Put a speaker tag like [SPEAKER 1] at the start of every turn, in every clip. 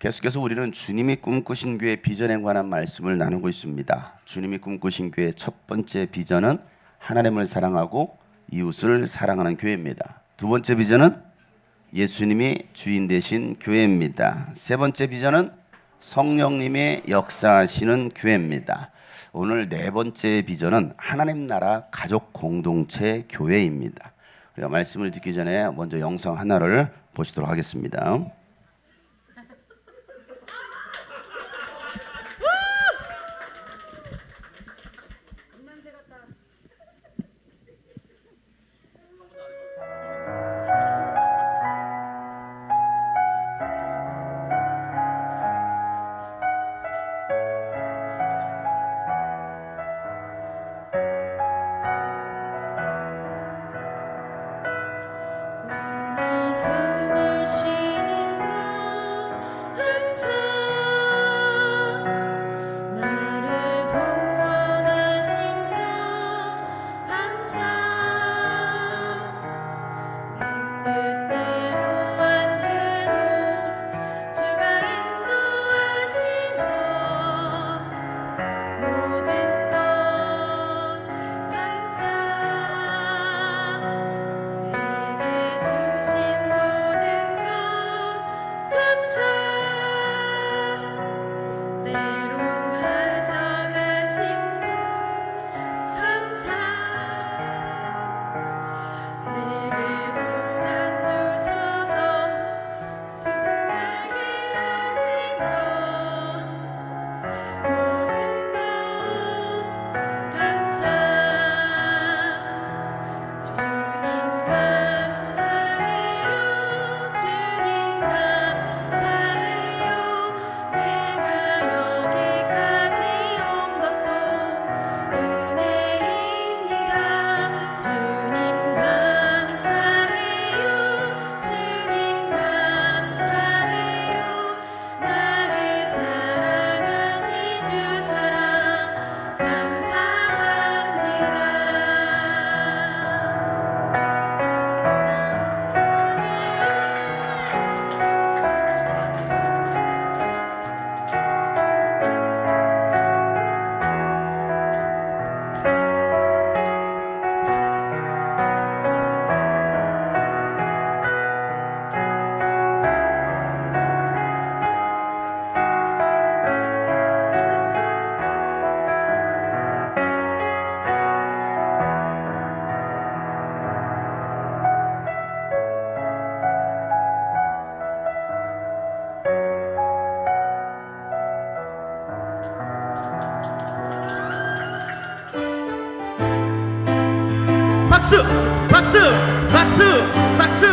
[SPEAKER 1] 계속해서 우리는 주님이 꿈꾸신 교회 비전에 관한 말씀을 나누고 있습니다. 주님이 꿈꾸신 교회 첫 번째 비전은 하나님을 사랑하고 이웃을 사랑하는 교회입니다. 두 번째 비전은 예수님이 주인 되신 교회입니다. 세 번째 비전은 성령님의 역사하시는 교회입니다. 오늘 네 번째 비전은 하나님 나라 가족 공동체 교회입니다. 우리가 말씀을 듣기 전에 먼저 영상 하나를 보시도록 하겠습니다.
[SPEAKER 2] 박수! 박수! 박수! 박수!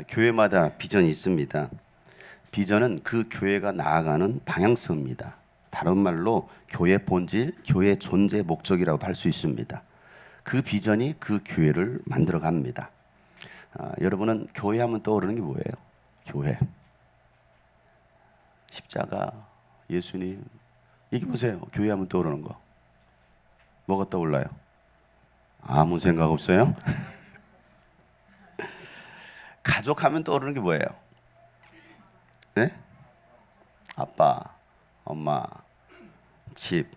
[SPEAKER 1] 교회마다 비전이 있습니다. 비전은 그 교회가 나아가는 방향성입니다. 다른 말로 교회 본질, 교회 존재 목적이라고 할 수 있습니다. 그 비전이 그 교회를 만들어 갑니다. 여러분은 교회 하면 떠오르는 게 뭐예요? 교회, 십자가, 예수님. 얘기 보세요. 교회 하면 떠오르는 거. 뭐가 떠올라요? 아무 생각 없어요? 가족하면 떠오르는 게 뭐예요? 네? 아빠, 엄마, 집,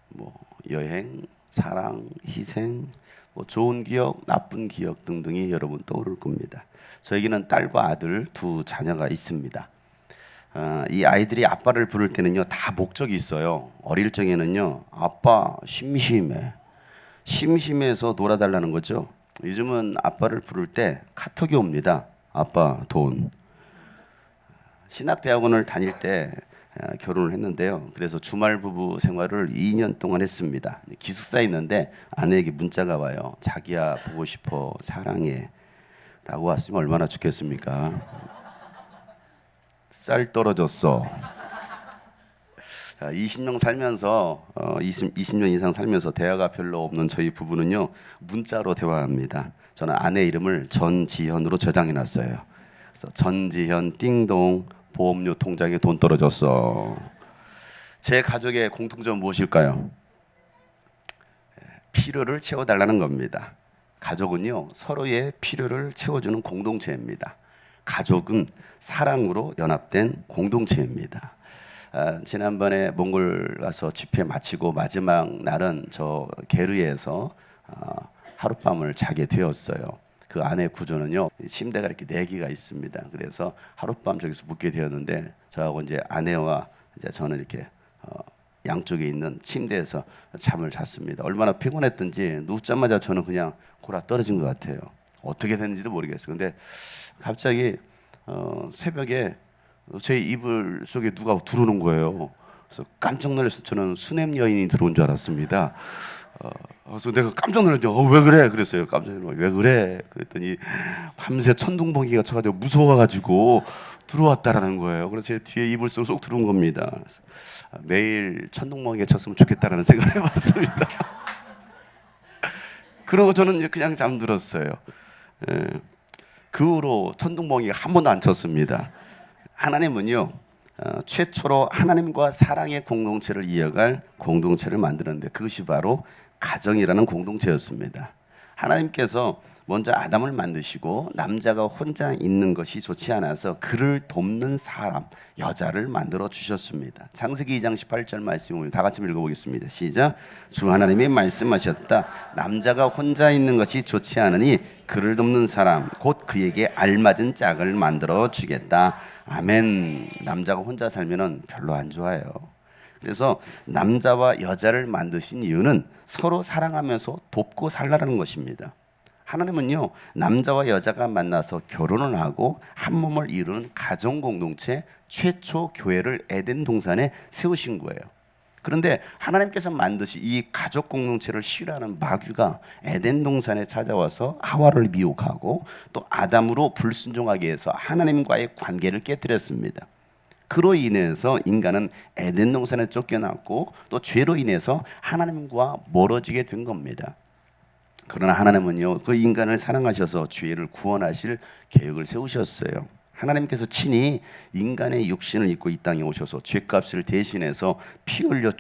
[SPEAKER 1] 뭐 여행, 사랑, 희생, 뭐 좋은 기억, 나쁜 기억 등등이 여러분 떠오를 겁니다. 저에게는 딸과 아들 두 자녀가 있습니다. 이 아이들이 아빠를 부를 때는요 다 목적이 있어요. 어릴 적에는요 아빠 심심해, 심심해서 놀아달라는 거죠. 요즘은 아빠를 부를 때 카톡이 옵니다. 아빠 돈. 신학대학원을 다닐 때 결혼을 했는데요. 그래서 주말 부부 생활을 2년 동안 했습니다. 기숙사에 있는데 아내에게 문자가 와요. 자기야 보고 싶어, 사랑해 라고 왔으면 얼마나 좋겠습니까? 쌀 떨어졌어. 20년 살면서 20년 이상 살면서 대화가 별로 없는 저희 부부는요 문자로 대화합니다. 저는 아내 이름을 전지현으로 저장해 놨어요. 그래서 전지현 띵동 보험료 통장에 돈 떨어졌어. 제 가족의 공통점은 무엇일까요? 필요를 채워달라는 겁니다. 가족은요 서로의 필요를 채워주는 공동체입니다. 가족은 사랑으로 연합된 공동체입니다. 지난번에 몽골 가서 집회 마치고 마지막 날은 저 게르에서 하룻밤을 자게 되었어요. 그 안에 구조는요 침대가 이렇게 4개가 있습니다. 그래서 하룻밤 저기서 묵게 되었는데 저하고 이제 아내와 이제 저는 이렇게 양쪽에 있는 침대에서 잠을 잤습니다. 얼마나 피곤했던지 눕자마자 저는 그냥 골아 떨어진 것 같아요. 어떻게 됐는지도 모르겠어요. 근데 갑자기 새벽에 제 이불 속에 누가 들어오는 거예요. 그래서 깜짝 놀라서 저는 수냄 여인이 들어온 줄 알았습니다. 그래서 내가 깜짝 놀랐죠. 왜 그래? 그랬어요. 깜짝 놀라. 왜 그래? 그랬더니 밤새 천둥번개가 쳐가지고 무서워가지고 들어왔다라는 거예요. 그래서 제 뒤에 이불 속으로 쏙 들어온 겁니다. 매일 천둥번개 쳤으면 좋겠다라는 생각을 해봤습니다. 그러고 저는 이제 그냥 잠들었어요. 그 후로 천둥번개가 한 번도 안 쳤습니다. 하나님은요 최초로 하나님과 사랑의 공동체를 이어갈 공동체를 만드는데 그것이 바로 가정이라는 공동체였습니다. 하나님께서 먼저 아담을 만드시고 남자가 혼자 있는 것이 좋지 않아서 그를 돕는 사람, 여자를 만들어 주셨습니다. 창세기 2장 18절 말씀을 다 같이 읽어보겠습니다. 시작. 주 하나님이 말씀하셨다. 남자가 혼자 있는 것이 좋지 않으니 그를 돕는 사람, 곧 그에게 알맞은 짝을 만들어 주겠다. 아멘. 남자가 혼자 살면은 별로 안 좋아요. 그래서 남자와 여자를 만드신 이유는 서로 사랑하면서 돕고 살라는 것입니다. 하나님은요 남자와 여자가 만나서 결혼을 하고 한 몸을 이루는 가정 공동체 최초 교회를 에덴 동산에 세우신 거예요. 그런데 하나님께서 만드신 이 가족 공동체를 싫어하는 마귀가 에덴 동산에 찾아와서 하와를 미혹하고 또 아담으로 불순종하게 해서 하나님과의 관계를 깨뜨렸습니다. 그로 인해서 인간은 에덴 동산에 쫓겨났고 또 죄로 인해서 하나님과 멀어지게 된 겁니다. 그러나 하나님은요 그 인간을 사랑하셔서 죄를 구원하실 계획을 세우셨어요. 하나님께서 친히 인간의 육신을 입고 이 땅에 오셔서 죄값을 대신해서 피 흘려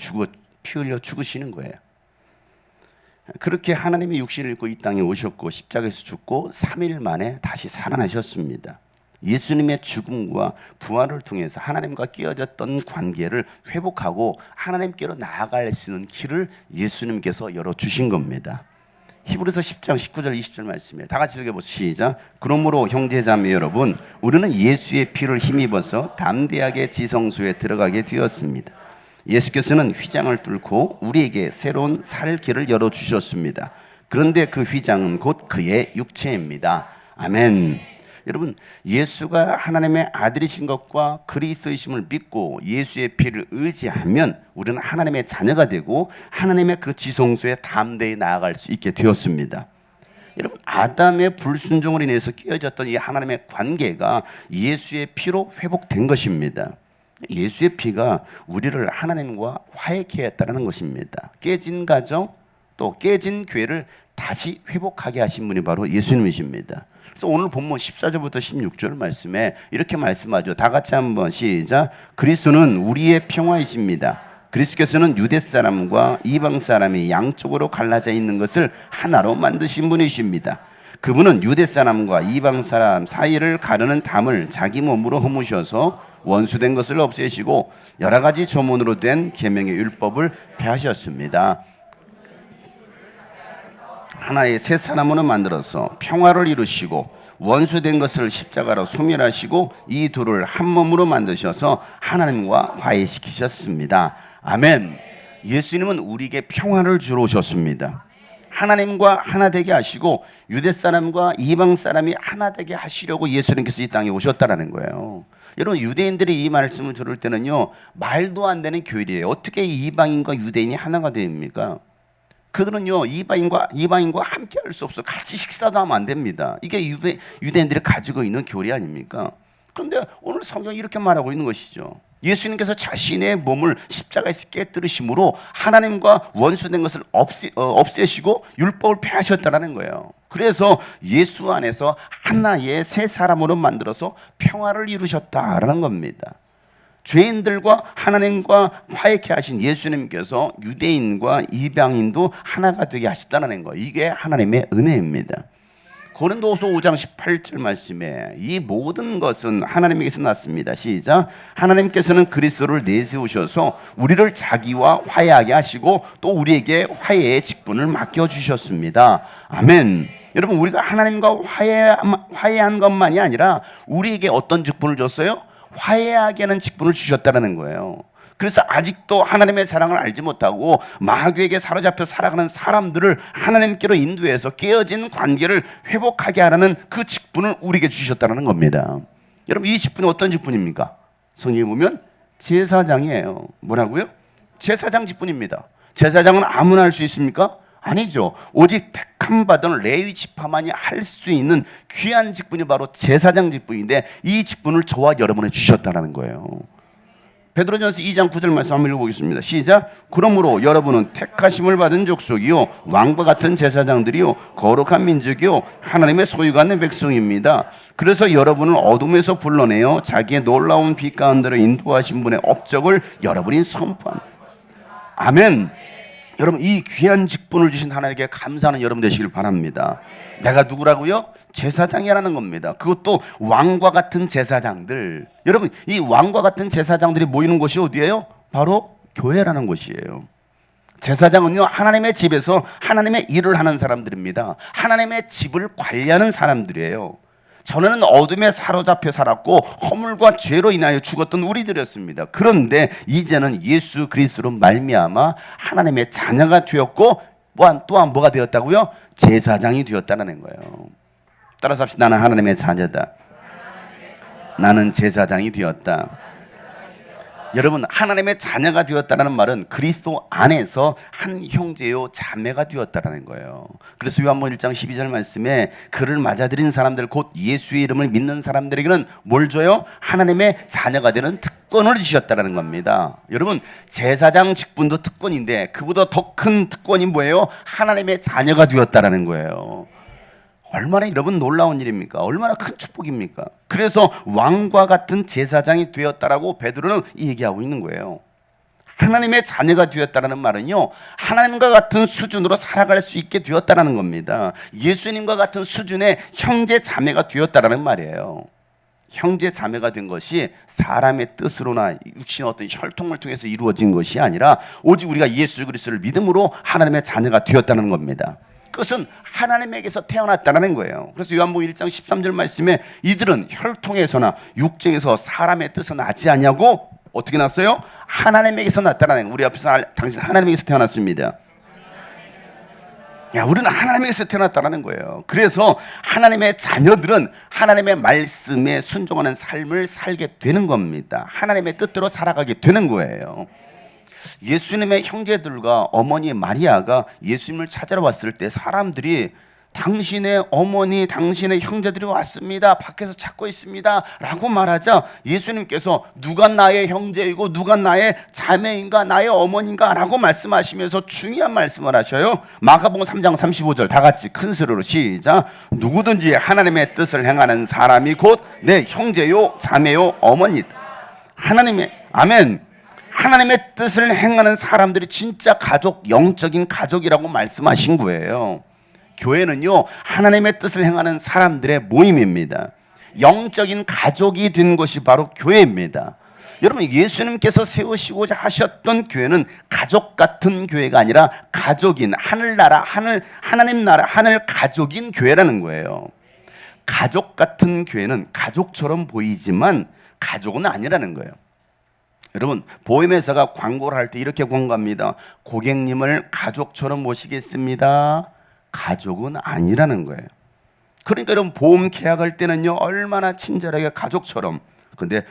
[SPEAKER 1] 죽으시는 거예요. 그렇게 하나님의 육신을 입고 이 땅에 오셨고 십자가에서 죽고 3일 만에 다시 살아나셨습니다. 예수님의 죽음과 부활을 통해서 하나님과 끼어졌던 관계를 회복하고 하나님께로 나아갈 수 있는 길을 예수님께서 열어주신 겁니다. 히브리서 10장 19절 20절 말씀이에요. 다 같이 읽어보시죠. 시작. 그러므로 형제자매 여러분, 우리는 예수의 피를 힘입어서 담대하게 지성소에 들어가게 되었습니다. 예수께서는 휘장을 뚫고 우리에게 새로운 살 길을 열어주셨습니다. 그런데 그 휘장은 곧 그의 육체입니다. 아멘. 여러분, 예수가 하나님의 아들이신 것과 그리스도이심을 믿고 예수의 피를 의지하면 우리는 하나님의 자녀가 되고 하나님의 그 지성소에 담대히 나아갈 수 있게 되었습니다. 여러분, 아담의 불순종으로 인해서 깨어졌던 이 하나님의 관계가 예수의 피로 회복된 것입니다. 예수의 피가 우리를 하나님과 화해케 했다는 것입니다. 깨진 가정 또 깨진 교회를 다시 회복하게 하신 분이 바로 예수님이십니다. 그래서 오늘 본문 14절부터 16절 말씀에 이렇게 말씀하죠. 다 같이 한번 시작. 그리스도는 우리의 평화이십니다. 그리스도께서는 유대 사람과 이방 사람이 양쪽으로 갈라져 있는 것을 하나로 만드신 분이십니다. 그분은 유대 사람과 이방 사람 사이를 가르는 담을 자기 몸으로 허무셔서 원수된 것을 없애시고 여러 가지 조문으로 된 계명의 율법을 폐하셨습니다. 하나의 새 사람으로 만들어서 평화를 이루시고 원수된 것을 십자가로 소멸하시고 이 둘을 한 몸으로 만드셔서 하나님과 화해시키셨습니다. 아멘. 예수님은 우리에게 평화를 주러 오셨습니다. 하나님과 하나 되게 하시고 유대 사람과 이방 사람이 하나 되게 하시려고 예수님께서 이 땅에 오셨다라는 거예요. 여러분, 유대인들이 이 말씀을 들을 때는요, 말도 안 되는 교리예요. 어떻게 이방인과 유대인이 하나가 됩니까? 그들은요, 이방인과 함께 할 수 없어. 같이 식사도 하면 안 됩니다. 이게 유대인들이 가지고 있는 교리 아닙니까? 그런데 오늘 성경이 이렇게 말하고 있는 것이죠. 예수님께서 자신의 몸을 십자가에서 깨뜨리심으로 하나님과 원수된 것을 없애시고 율법을 폐하셨다는 거예요. 그래서 예수 안에서 하나의 새 사람으로 만들어서 평화를 이루셨다라는 겁니다. 죄인들과 하나님과 화해케 하신 예수님께서 유대인과 이방인도 하나가 되게 하셨다는 거예요. 이게 하나님의 은혜입니다. 고린도후서 5장 18절 말씀에 이 모든 것은 하나님에게서 났습니다. 시작. 하나님께서는 그리스도를 내세우셔서 우리를 자기와 화해하게 하시고 또 우리에게 화해의 직분을 맡겨주셨습니다. 아멘. 여러분, 우리가 하나님과 화해한 것만이 아니라 우리에게 어떤 직분을 줬어요? 화해하게 하는 직분을 주셨다는 거예요. 그래서 아직도 하나님의 사랑을 알지 못하고 마귀에게 사로잡혀 살아가는 사람들을 하나님께로 인도해서 깨어진 관계를 회복하게 하라는 그 직분을 우리에게 주셨다는 겁니다. 여러분, 이 직분이 어떤 직분입니까? 성경에 보면 제사장이에요. 뭐라고요? 제사장 직분입니다. 제사장은 아무나 할 수 있습니까? 아니죠. 오직 택함 받은 레위 지파만이 할 수 있는 귀한 직분이 바로 제사장 직분인데 이 직분을 저와 여러분에 주셨다는 거예요. 베드로전서 2장 9절 말씀 한번 읽어보겠습니다. 시작. 그러므로 여러분은 택하심을 받은 족속이요 왕과 같은 제사장들이요 거룩한 민족이요 하나님의 소유가 된 백성입니다. 그래서 여러분을 어둠에서 불러내어 자기의 놀라운 빛 가운데로 인도하신 분의 업적을 여러분이 선포합니다. 아멘. 여러분, 이 귀한 직분을 주신 하나님께 감사하는 여러분 되시길 바랍니다. 내가 누구라고요? 제사장이라는 겁니다. 그것도 왕과 같은 제사장들. 여러분, 이 왕과 같은 제사장들이 모이는 곳이 어디예요? 바로 교회라는 곳이에요. 제사장은요, 하나님의 집에서 하나님의 일을 하는 사람들입니다. 하나님의 집을 관리하는 사람들이에요. 전에는 어둠에 사로잡혀 살았고 허물과 죄로 인하여 죽었던 우리들이었습니다. 그런데 이제는 예수 그리스도로 말미암아 하나님의 자녀가 되었고 또한 뭐가 되었다고요? 제사장이 되었다는 거예요. 따라서 합시다. 나는 하나님의 자녀다. 나는 제사장이 되었다. 여러분, 하나님의 자녀가 되었다는 말은 그리스도 안에서 한 형제요 자매가 되었다는 거예요. 그래서 요한복음 1장 12절 말씀에 그를 맞아들인 사람들 곧 예수의 이름을 믿는 사람들에게는 뭘 줘요? 하나님의 자녀가 되는 특권을 주셨다는 겁니다. 여러분, 제사장 직분도 특권인데 그보다 더 큰 특권이 뭐예요? 하나님의 자녀가 되었다는 거예요. 얼마나 여러분 놀라운 일입니까? 얼마나 큰 축복입니까? 그래서 왕과 같은 제사장이 되었다라고 베드로는 얘기하고 있는 거예요. 하나님의 자녀가 되었다라는 말은요, 하나님과 같은 수준으로 살아갈 수 있게 되었다라는 겁니다. 예수님과 같은 수준의 형제 자매가 되었다라는 말이에요. 형제 자매가 된 것이 사람의 뜻으로나 육신의 어떤 혈통을 통해서 이루어진 것이 아니라 오직 우리가 예수 그리스도를 믿음으로 하나님의 자녀가 되었다는 겁니다. 그것은 하나님에게서 태어났다는 거예요. 그래서 요한복음 1장 13절 말씀에 이들은 혈통에서나 육정에서 사람의 뜻은 나지 않냐고 어떻게 났어요? 하나님에게서 났다는 거예요. 우리 앞에서 당신 하나님에게서 태어났습니다. 야, 우리는 하나님에게서 태어났다는 거예요. 그래서 하나님의 자녀들은 하나님의 말씀에 순종하는 삶을 살게 되는 겁니다. 하나님의 뜻대로 살아가게 되는 거예요. 예수님의 형제들과 어머니 마리아가 예수님을 찾으러 왔을 때 사람들이 당신의 어머니, 당신의 형제들이 왔습니다. 밖에서 찾고 있습니다. 라고 말하자 예수님께서 누가 나의 형제이고 누가 나의 자매인가 나의 어머니인가 라고 말씀하시면서 중요한 말씀을 하셔요. 마가복음 3장 35절 다 같이 큰 소리로 시작. 누구든지 하나님의 뜻을 행하는 사람이 곧 내 형제요 자매요 어머니다. 하나님의 아멘. 하나님의 뜻을 행하는 사람들이 진짜 가족, 영적인 가족이라고 말씀하신 거예요. 교회는요, 하나님의 뜻을 행하는 사람들의 모임입니다. 영적인 가족이 된 것이 바로 교회입니다. 여러분, 예수님께서 세우시고자 하셨던 교회는 가족 같은 교회가 아니라 가족인 하늘나라, 하나님 나라, 하늘 가족인 교회라는 거예요. 가족 같은 교회는 가족처럼 보이지만 가족은 아니라는 거예요. 여러분, 보험회사가 광고를 할 때 이렇게 광고합니다. 고객님을 가족처럼 모시겠습니다. 가족은 아니라는 거예요. 그러니까 여러분, 보험 계약할 때는요 얼마나 친절하게 가족처럼, 근데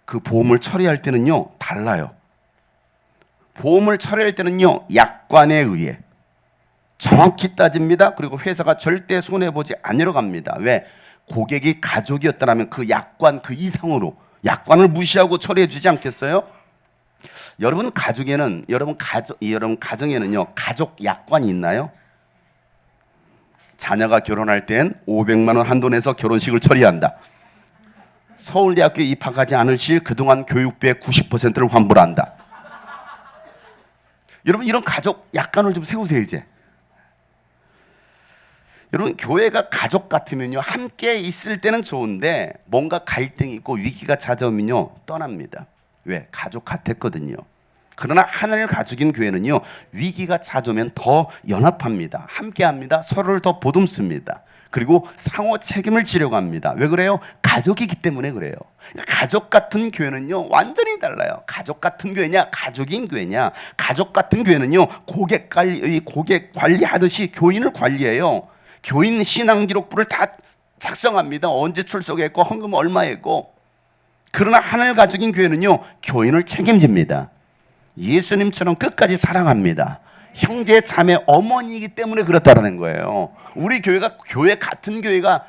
[SPEAKER 1] 그 보험을 처리할 때는요 달라요. 보험을 처리할 때는요 약관에 의해 정확히 따집니다. 그리고 회사가 절대 손해보지 않으려 갑니다. 왜? 고객이 가족이었다면 그 약관 그 이상으로 약관을 무시하고 처리해 주지 않겠어요? 여러분 가정에는 여러분 가정에는요 가족 약관이 있나요? 자녀가 결혼할 땐 500만 원 한도 내서 결혼식을 처리한다. 서울대학교에 입학하지 않을 시 그동안 교육비의 90%를 환불한다. 여러분 이런 가족 약관을 좀 세우세요 이제. 여러분 교회가 가족 같으면요 함께 있을 때는 좋은데 뭔가 갈등이 있고 위기가 찾아오면요 떠납니다. 왜? 가족 같았거든요. 그러나 하늘 가족인 교회는요 위기가 찾아오면 더 연합합니다. 함께합니다. 서로를 더 보듬습니다. 그리고 상호 책임을 지려고 합니다. 왜 그래요? 가족이기 때문에 그래요. 가족 같은 교회는요 완전히 달라요. 가족 같은 교회냐 가족인 교회냐. 가족 같은 교회는요 고객 관리하듯이 교인을 관리해요. 교인 신앙기록부를 다 작성합니다. 언제 출석했고 헌금 얼마 했고. 그러나 하늘 가족인 교회는요 교인을 책임집니다. 예수님처럼 끝까지 사랑합니다. 형제 자매 어머니이기 때문에 그렇다라는 거예요. 우리 교회가 교회 같은 교회가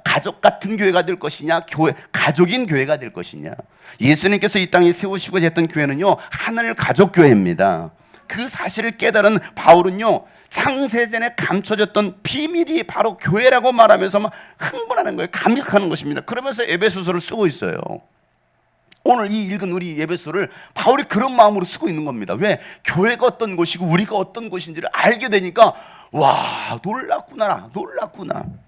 [SPEAKER 1] 가족 같은 교회가 될 것이냐 교회 가족인 교회가 될 것이냐. 예수님께서 이 땅에 세우시고자 했던 교회는요 하늘 가족 교회입니다. 그 사실을 깨달은 바울은요 창세전에 감춰졌던 비밀이 바로 교회라고 말하면서 막 흥분하는 거예요. 감격하는 것입니다. 그러면서 에베소서를 쓰고 있어요. 오늘 이 읽은 우리 에베소를 바울이 그런 마음으로 쓰고 있는 겁니다. 왜? 교회가 어떤 곳이고 우리가 어떤 곳인지를 알게 되니까 와 놀랐구나.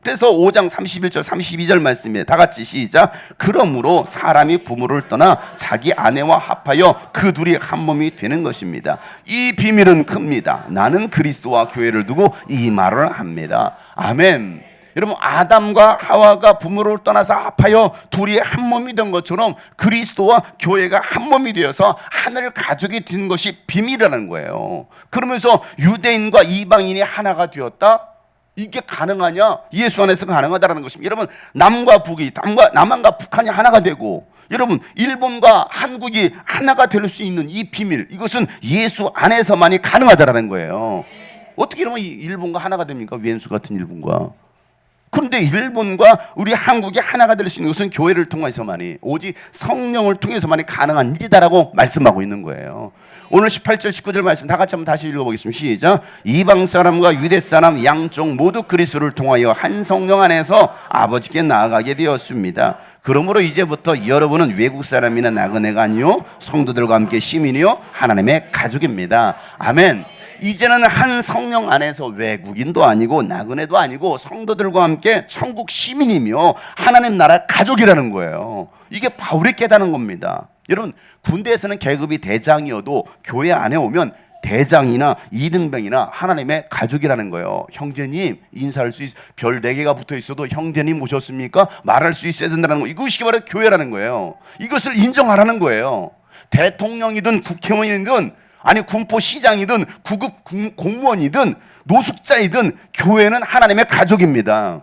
[SPEAKER 1] 그래서 5장 31절 32절 말씀에 다 같이 시작. 그러므로 사람이 부모를 떠나 자기 아내와 합하여 그 둘이 한 몸이 되는 것입니다. 이 비밀은 큽니다. 나는 그리스도와 교회를 두고 이 말을 합니다. 아멘. 여러분 아담과 하와가 부모를 떠나서 합하여 둘이 한 몸이 된 것처럼 그리스도와 교회가 한 몸이 되어서 하늘 가족이 된 것이 비밀이라는 거예요. 그러면서 유대인과 이방인이 하나가 되었다? 이게 가능하냐? 예수 안에서 가능하다는 것입니다. 여러분 남과 북이 남한과 북한이 하나가 되고 여러분 일본과 한국이 하나가 될 수 있는 이 비밀, 이것은 예수 안에서만이 가능하다는 거예요. 어떻게 이러면 일본과 하나가 됩니까? 왼수 같은 일본과. 그런데 일본과 우리 한국이 하나가 될 수 있는 것은 교회를 통해서만이, 오직 성령을 통해서만이 가능한 일이다라고 말씀하고 있는 거예요. 오늘 18절 19절 말씀 다 같이 한번 다시 읽어보겠습니다. 시작. 이방 사람과 유대 사람 양쪽 모두 그리스도를 통하여 한 성령 안에서 아버지께 나아가게 되었습니다. 그러므로 이제부터 여러분은 외국 사람이나 나그네가 아니요 성도들과 함께 시민이요 하나님의 가족입니다. 아멘. 이제는 한 성령 안에서 외국인도 아니고 나그네도 아니고 성도들과 함께 천국 시민이며 하나님 나라 가족이라는 거예요. 이게 바울이 깨닫는 겁니다. 여러분 군대에서는 계급이 대장이어도 교회 안에 오면 대장이나 이등병이나 하나님의 가족이라는 거예요. 형제님 인사할 수 별 4개가 붙어 있어도 형제님 오셨습니까? 말할 수 있어야 된다는 거. 이것이 바로 교회라는 거예요. 이것을 인정하라는 거예요. 대통령이든 국회의원이든 아니 군포시장이든 구급 공무원이든 노숙자이든 교회는 하나님의 가족입니다.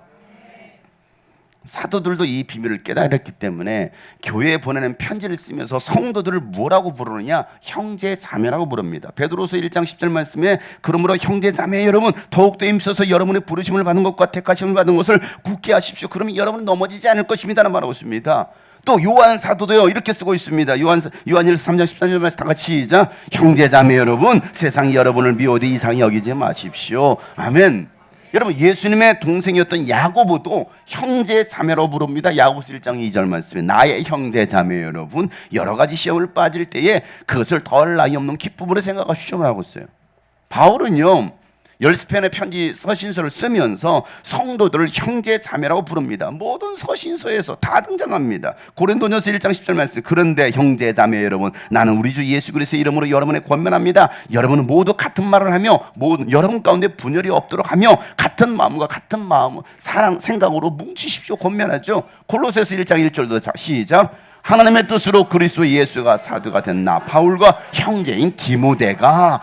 [SPEAKER 1] 사도들도 이 비밀을 깨달았기 때문에 교회에 보내는 편지를 쓰면서 성도들을 뭐라고 부르느냐? 형제 자매라고 부릅니다. 베드로서 1장 10절 말씀에 그러므로 형제 자매 여러분 더욱더 힘써서 여러분의 부르심을 받은 것과 택하심을 받은 것을 굳게 하십시오. 그러면 여러분은 넘어지지 않을 것입니다라는 말하고 있습니다. 또 요한 사도도요 이렇게 쓰고 있습니다. 요한일서 3장 14절 말씀 다 같이 시작. 형제 자매 여러분 세상이 여러분을 미워도 이상히 여기지 마십시오. 아멘. 여러분 예수님의 동생이었던 야고보도 형제 자매로 부릅니다. 야고보서 1장 2절 말씀에 나의 형제 자매 여러분 여러 가지 시험을 빠질 때에 그것을 덜 나위 없는 기쁨으로 생각하십시오라고 했어요. 바울은요 10편의 편지 서신서를 쓰면서 성도들을 형제 자매라고 부릅니다. 모든 서신서에서 다 등장합니다. 고린도전서 1장 10절 말씀, 그런데 형제 자매 여러분, 나는 우리 주 예수 그리스도의 이름으로 여러분에 권면합니다. 여러분은 모두 같은 말을 하며 모든 여러분 가운데 분열이 없도록 하며 같은 마음과 같은 마음, 사랑, 생각으로 뭉치십시오. 권면하죠. 골로새서 1장 1절도 시작. 하나님의 뜻으로 그리스도 예수가 사도가 된 나 바울과 형제인 디모데가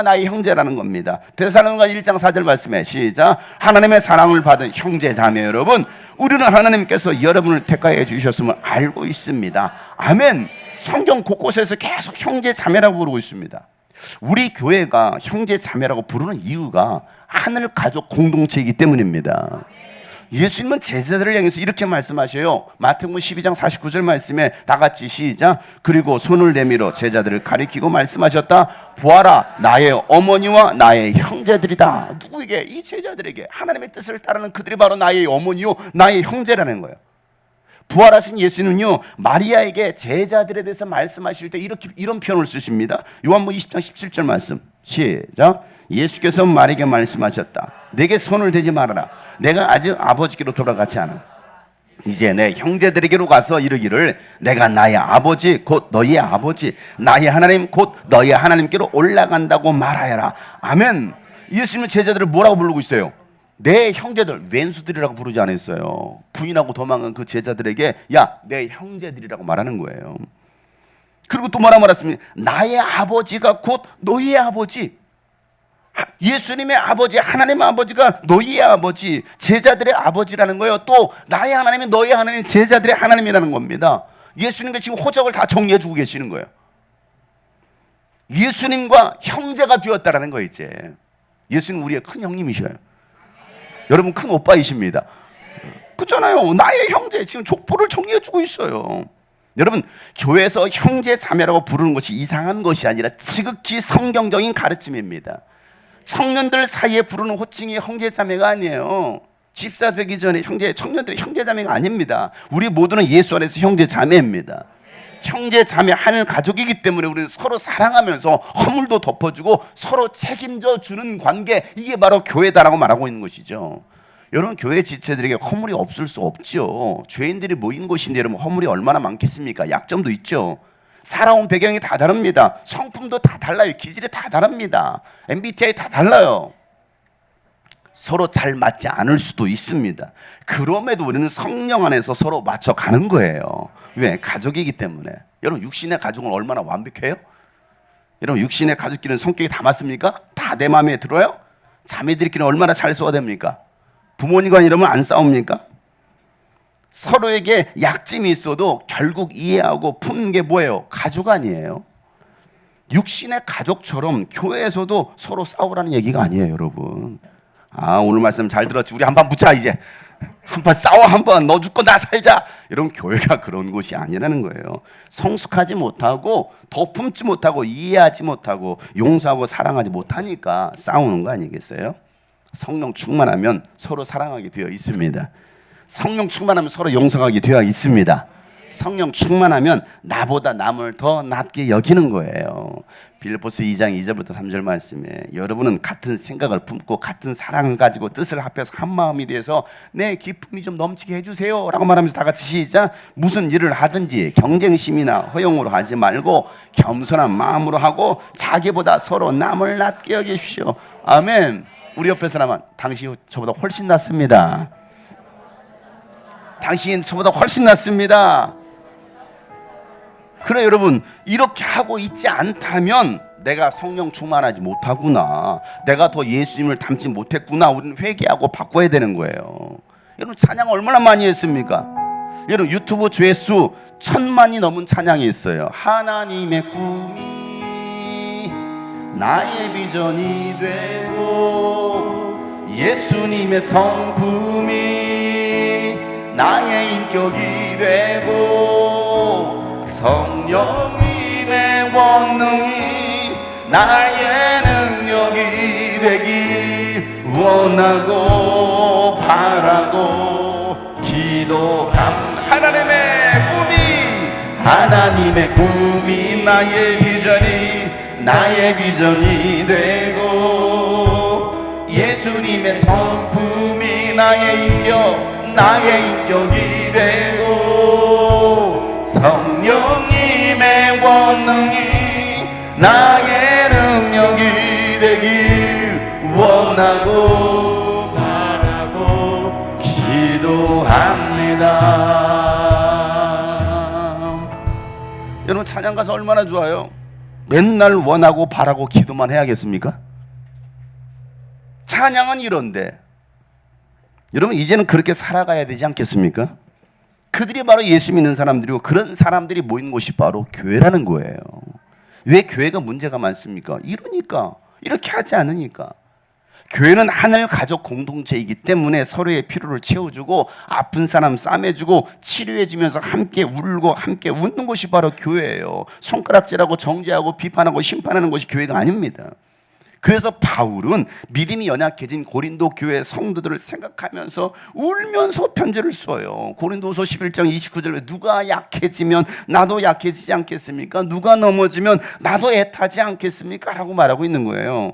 [SPEAKER 1] 나의 형제라는 겁니다. 데살로니가 1장 4절 말씀에 시작. 하나님의 사랑을 받은 형제 자매 여러분, 우리는 하나님께서 여러분을 택하여 주셨음을 알고 있습니다. 아멘. 성경 곳곳에서 계속 형제 자매라고 부르고 있습니다. 우리 교회가 형제 자매라고 부르는 이유가 하늘 가족 공동체이기 때문입니다. 예수님은 제자들을 향해서 이렇게 말씀하셔요. 마태복음 12장 49절 말씀에 다 같이 시작. 그리고 손을 내밀어 제자들을 가리키고 말씀하셨다. 보아라, 나의 어머니와 나의 형제들이다. 누구에게? 이 제자들에게. 하나님의 뜻을 따르는 그들이 바로 나의 어머니요 나의 형제라는 거예요. 부활하신 예수는요, 마리아에게 제자들에 대해서 말씀하실 때 이런 표현을 쓰십니다. 요한복음 20장 17절 말씀 시작. 예수께서 마리아에게 말씀하셨다. 내게 손을 대지 말아라. 내가 아직 아버지께로 돌아가지 않아. 이제 내 형제들에게로 가서 이르기를 내가 나의 아버지 곧 너희의 아버지, 나의 하나님 곧 너희의 하나님께로 올라간다고 말하여라. 아멘. 예수님은 제자들을 뭐라고 부르고 있어요? 내 형제들, 왼수들이라고 부르지 않았어요. 부인하고 도망간 그 제자들에게 야, 내 형제들이라고 말하는 거예요. 그리고 또 뭐라 말했습니까? 나의 아버지가 곧 너희의 아버지. 예수님의 아버지, 하나님의 아버지가 너희의 아버지, 제자들의 아버지라는 거예요. 또 나의 하나님이 너희의 하나님, 제자들의 하나님이라는 겁니다. 예수님과 지금 호적을 다 정리해 주고 계시는 거예요. 예수님과 형제가 되었다라는 거예요. 이제 예수님 우리의 큰 형님이셔요. 여러분 큰 오빠이십니다. 그렇잖아요. 나의 형제, 지금 족보를 정리해 주고 있어요. 여러분, 교회에서 형제 자매라고 부르는 것이 이상한 것이 아니라 지극히 성경적인 가르침입니다. 청년들 사이에 부르는 호칭이 형제 자매가 아니에요. 집사 되기 전에 청년들이 형제 자매가 아닙니다. 우리 모두는 예수 안에서 형제 자매입니다. 형제 자매 하늘 가족이기 때문에 우리는 서로 사랑하면서 허물도 덮어주고 서로 책임져 주는 관계, 이게 바로 교회다라고 말하고 있는 것이죠. 여러분, 교회 지체들에게 허물이 없을 수 없죠. 죄인들이 모인 곳인데 여러분 허물이 얼마나 많겠습니까? 약점도 있죠. 살아온 배경이 다 다릅니다. 성품도 다 달라요. 기질이 다 다릅니다. MBTI 다 달라요. 서로 잘 맞지 않을 수도 있습니다. 그럼에도 우리는 성령 안에서 서로 맞춰가는 거예요. 왜? 가족이기 때문에. 여러분, 육신의 가족은 얼마나 완벽해요? 여러분, 육신의 가족끼리는 성격이 다 맞습니까? 다 내 마음에 들어요? 자매들끼리는 얼마나 잘 소화됩니까? 부모님과 이러면 안 싸웁니까? 서로에게 약점이 있어도 결국 이해하고 푸는 게 뭐예요? 가족 아니에요? 육신의 가족처럼 교회에서도 서로 싸우라는 얘기가 아니에요, 여러분. 오늘 말씀 잘 들었지? 우리 한판 붙자 이제. 한판 싸워, 한번 너 죽고 나 살자. 여러분, 교회가 그런 곳이 아니라는 거예요. 성숙하지 못하고 더 품지 못하고 이해하지 못하고 용서하고 사랑하지 못하니까 싸우는 거 아니겠어요? 성령 충만하면 서로 사랑하게 되어 있습니다. 성령 충만하면 서로 용서하게 되어 있습니다. 성령 충만하면 나보다 남을 더 낫게 여기는 거예요. 빌립보서 2장 2절부터 3절 말씀에 여러분은 같은 생각을 품고 같은 사랑을 가지고 뜻을 합해서 한 마음이 돼서 내 기쁨이 좀 넘치게 해주세요 라고 말하면서 다 같이 시작. 무슨 일을 하든지 경쟁심이나 허용으로 하지 말고 겸손한 마음으로 하고 자기보다 서로 남을 낫게 여기십시오. 아멘. 우리 옆에 사람은 당신이 저보다 훨씬 낫습니다. 당신이 저보다 훨씬 낫습니다. 그래, 여러분, 이렇게 하고 있지 않다면 내가 성령 충만하지 못하구나, 내가 더 예수님을 닮지 못했구나, 우리는 회개하고 바꿔야 되는 거예요. 여러분, 찬양 얼마나 많이 했습니까? 여러분, 유튜브 조회수 1000만이 넘은 찬양이 있어요. 하나님의 꿈이 나의 비전이 되고 예수님의 성품이 나의 인격이 되고 성령님의 권능이 나의 능력이 되기 원하고 바라고 기도함. 하나님의 꿈이 나의 비전이 되고 예수님의 성품이 나의 인격이 되고 성령님의 권능이 나의 능력이 되길 원하고 바라고 기도합니다. 여러분, 찬양 가서 얼마나 좋아요. 맨날 원하고 바라고 기도만 해야겠습니까? 찬양은 이런데 여러분, 이제는 그렇게 살아가야 되지 않겠습니까? 그들이 바로 예수 믿는 사람들이고 그런 사람들이 모인 곳이 바로 교회라는 거예요. 왜 교회가 문제가 많습니까? 이러니까, 이렇게 하지 않으니까. 교회는 하늘 가족 공동체이기 때문에 서로의 필요를 채워주고 아픈 사람 싸매주고 치료해주면서 함께 울고 함께 웃는 것이 바로 교회예요. 손가락질하고 정죄하고 비판하고 심판하는 것이 교회가 아닙니다. 그래서 바울은 믿음이 연약해진 고린도 교회 성도들을 생각하면서 울면서 편지를 써요. 고린도서 11장 29절에 누가 약해지면 나도 약해지지 않겠습니까? 누가 넘어지면 나도 애타지 않겠습니까? 라고 말하고 있는 거예요.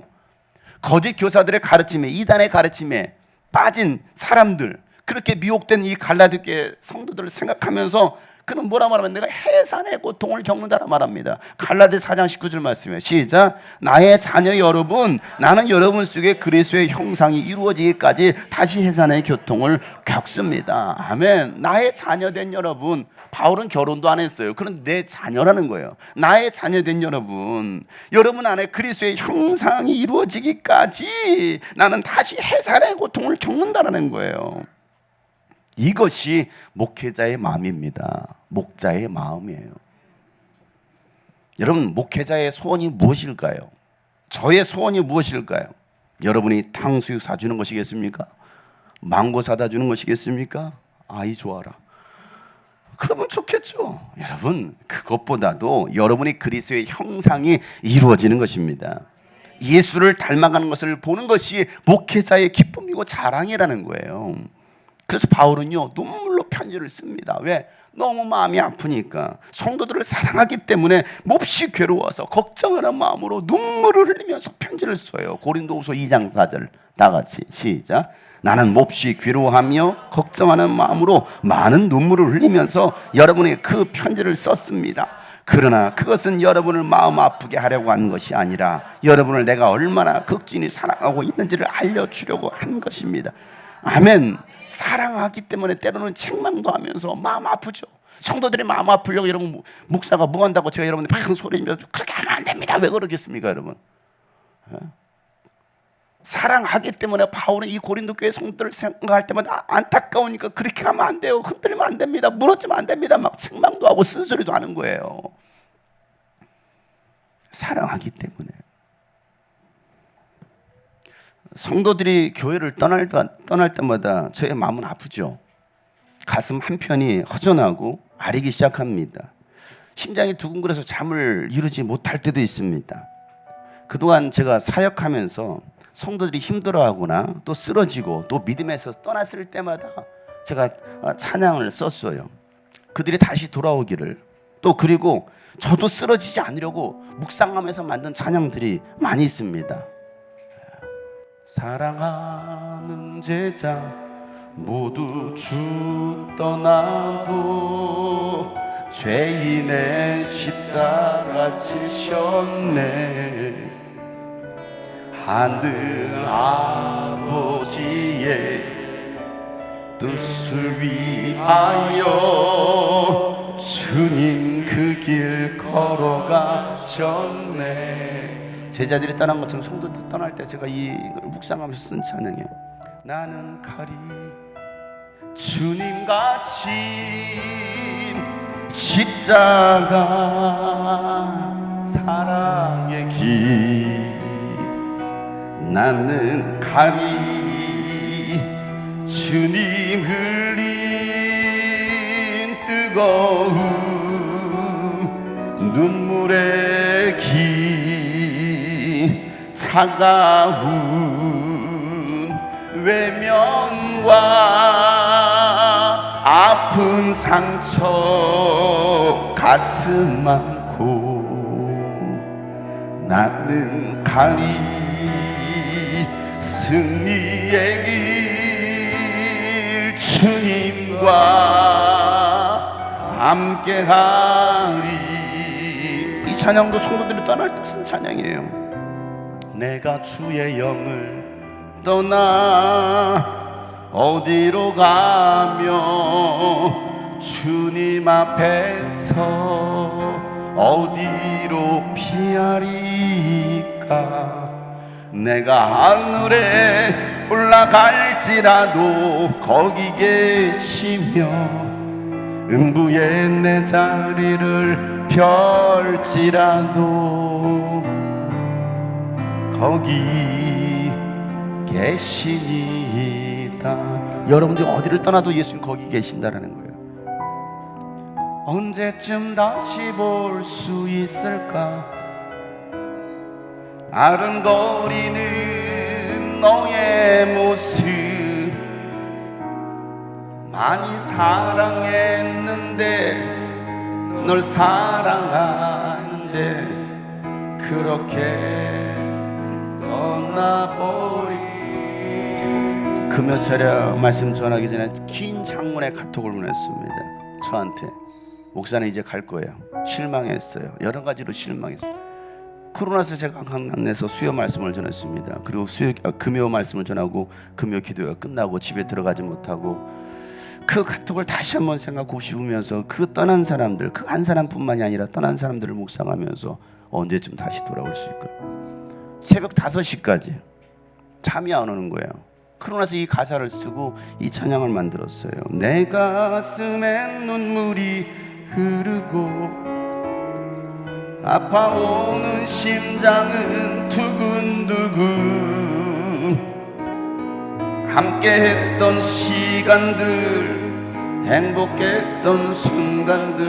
[SPEAKER 1] 거짓 교사들의 가르침에, 이단의 가르침에 빠진 사람들, 그렇게 미혹된 이 갈라디 교회 성도들을 생각하면서 그는 뭐라 말하면 내가 해산의 고통을 겪는다라 말합니다. 갈라디 4장 19절 말씀이에요. 시작. 나의 자녀 여러분, 나는 여러분 속에 그리스도의 형상이 이루어지기까지 다시 해산의 고통을 겪습니다. 아멘. 나의 자녀된 여러분, 바울은 결혼도 안 했어요. 그런데 내 자녀라는 거예요. 나의 자녀된 여러분, 여러분 안에 그리스도의 형상이 이루어지기까지 나는 다시 해산의 고통을 겪는다라는 거예요. 이것이 목회자의 마음입니다. 목자의 마음이에요. 여러분, 목회자의 소원이 무엇일까요? 저의 소원이 무엇일까요? 여러분이 탕수육 사주는 것이겠습니까? 망고 사다 주는 것이겠습니까? 아이 좋아라. 그러면 좋겠죠. 여러분, 그것보다도 여러분이 그리스도의 형상이 이루어지는 것입니다. 예수를 닮아가는 것을 보는 것이 목회자의 기쁨이고 자랑이라는 거예요. 그래서 바울은요, 눈물로 편지를 씁니다. 왜? 너무 마음이 아프니까. 성도들을 사랑하기 때문에 몹시 괴로워서 걱정하는 마음으로 눈물을 흘리면서 편지를 써요. 고린도후서 2장 4절 다 같이 시작. 나는 몹시 괴로워하며 걱정하는 마음으로 많은 눈물을 흘리면서 여러분에게 그 편지를 썼습니다. 그러나 그것은 여러분을 마음 아프게 하려고 한 것이 아니라 여러분을 내가 얼마나 극진히 사랑하고 있는지를 알려주려고 한 것입니다. 아멘. 사랑하기 때문에 때로는 책망도 하면서 마음 아프죠. 성도들이 마음 아프려고 여러분 목사가 뭐 한다고 제가 여러분들 막 소리내면서 그렇게 하면 안 됩니다. 왜 그러겠습니까, 여러분? 사랑하기 때문에 바울은 이 고린도 교회 성도들을 생각할 때마다 안타까우니까 그렇게 하면 안 돼요. 흔들리면 안 됩니다. 무너지면 안 됩니다. 막 책망도 하고 쓴소리도 하는 거예요. 사랑하기 때문에. 성도들이 교회를 떠날 때마다 저의 마음은 아프죠. 가슴 한편이 허전하고 아리기 시작합니다. 심장이 두근거려서 잠을 이루지 못할 때도 있습니다. 그동안 제가 사역하면서 성도들이 힘들어하거나 또 쓰러지고 또 믿음에서 떠났을 때마다 제가 찬양을 썼어요. 그들이 다시 돌아오기를. 또 그리고 저도 쓰러지지 않으려고 묵상하면서 만든 찬양들이 많이 있습니다. 사랑하는 제자 모두 주 떠나도 죄인의 십자가 지셨네. 하늘 아버지의 뜻을 위하여 주님 그 길 걸어가셨네. 제자들이 떠난 것처럼 성도들 떠날 때 제가 이걸 묵상하면서 쓴 찬양이에요. 나는 가리 주님같이 십자가 사랑의 길. 나는 가리 주님 흘린 뜨거운 눈물의 길. 차가운 외면과 아픈 상처 가슴 많고 나는 가리 승리의 길 주님과 함께하리. 이 찬양도 성도들이 떠날 때 쓴 찬양이에요. 내가 주의 영을 떠나 어디로 가며 주님 앞에서 어디로 피하리까. 내가 하늘에 올라갈지라도 거기 계시며 음부에 내 자리를 펼지라도 거기 계시니이다. 여러분들 어디를 떠나도 예수님 거기 계신다라는 거예요. 언제쯤 다시 볼 수 있을까? 아른거리는 너의 모습 많이 사랑했는데 널 사랑하는데 그렇게 떠나버린. 금요철야 말씀 전하기 전에 긴 장문의 카톡을 보냈습니다. 저한테 목사는 이제 갈 거예요. 실망했어요. 여러 가지로 실망했어요. 그러고 나서 제가 강남에서 수요 말씀을 전했습니다. 그리고 금요 말씀을 전하고 금요 기도가 끝나고 집에 들어가지 못하고 그 카톡을 다시 한번 생각하고 싶으면서 그 떠난 사람들, 그 한 사람뿐만이 아니라 떠난 사람들을 묵상하면서 언제쯤 다시 돌아올 수 있을까? 새벽 5시까지 잠이 안 오는 거예요. 그러고 나서 이 가사를 쓰고 이 찬양을 만들었어요. 내 가슴에 눈물이 흐르고 아파오는 심장은 두근두근. 함께했던 시간들, 행복했던 순간들,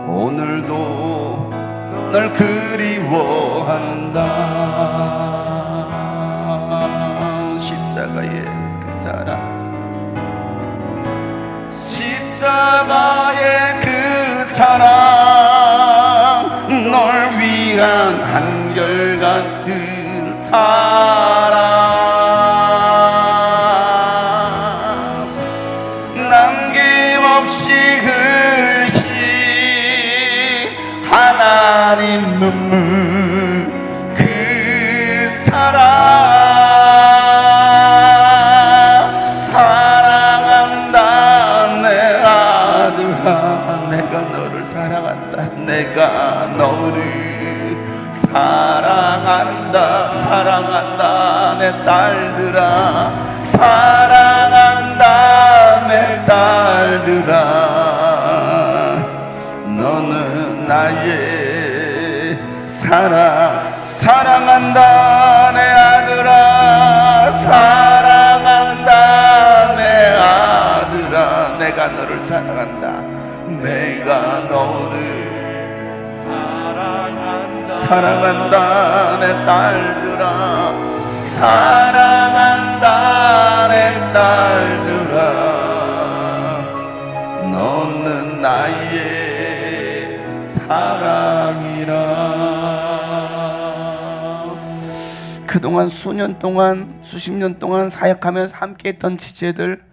[SPEAKER 1] 오늘도 널 그리워한다. 십자가의 그 사랑, 십자가의 그 사랑, 널 위한 한결같은 사랑, 남김없이 흘리신 하나님 눈물, 그 사랑. 사랑한다 내 아들아, 내가 너를 사랑한다. 내가 너를 사랑한다. 사랑한다 내 딸들아, 사랑한다 내 딸들아. 너는 나의 사랑. 사랑한다 내 아들아, 사랑한다 내 아들아. 내가 너를 사랑한다. 내가 너를 사랑한다 내 딸들아, 사랑한다 내 딸들아. 너는 나의 사랑이라. 그동안 수년 동안 수십 년 동안 사역하면서 함께했던 지체들,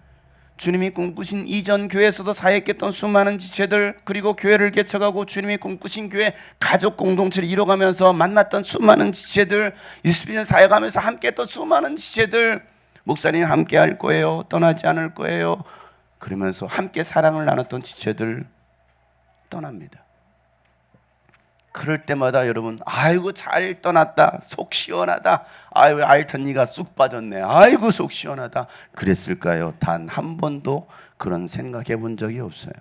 [SPEAKER 1] 주님이 꿈꾸신 이전 교회에서도 사역했던 수많은 지체들, 그리고 교회를 개척하고 주님이 꿈꾸신 교회 가족 공동체를 이뤄가면서 만났던 수많은 지체들, 유스비전 사역하면서 함께했던 수많은 지체들, 목사님 함께 할 거예요, 떠나지 않을 거예요, 그러면서 함께 사랑을 나눴던 지체들 떠납니다. 그럴 때마다 여러분, 아이고 잘 떠났다, 속 시원하다, 아이고 알턴니가 쑥 빠졌네, 아이고 속 시원하다, 그랬을까요? 단 한 번도 그런 생각해 본 적이 없어요.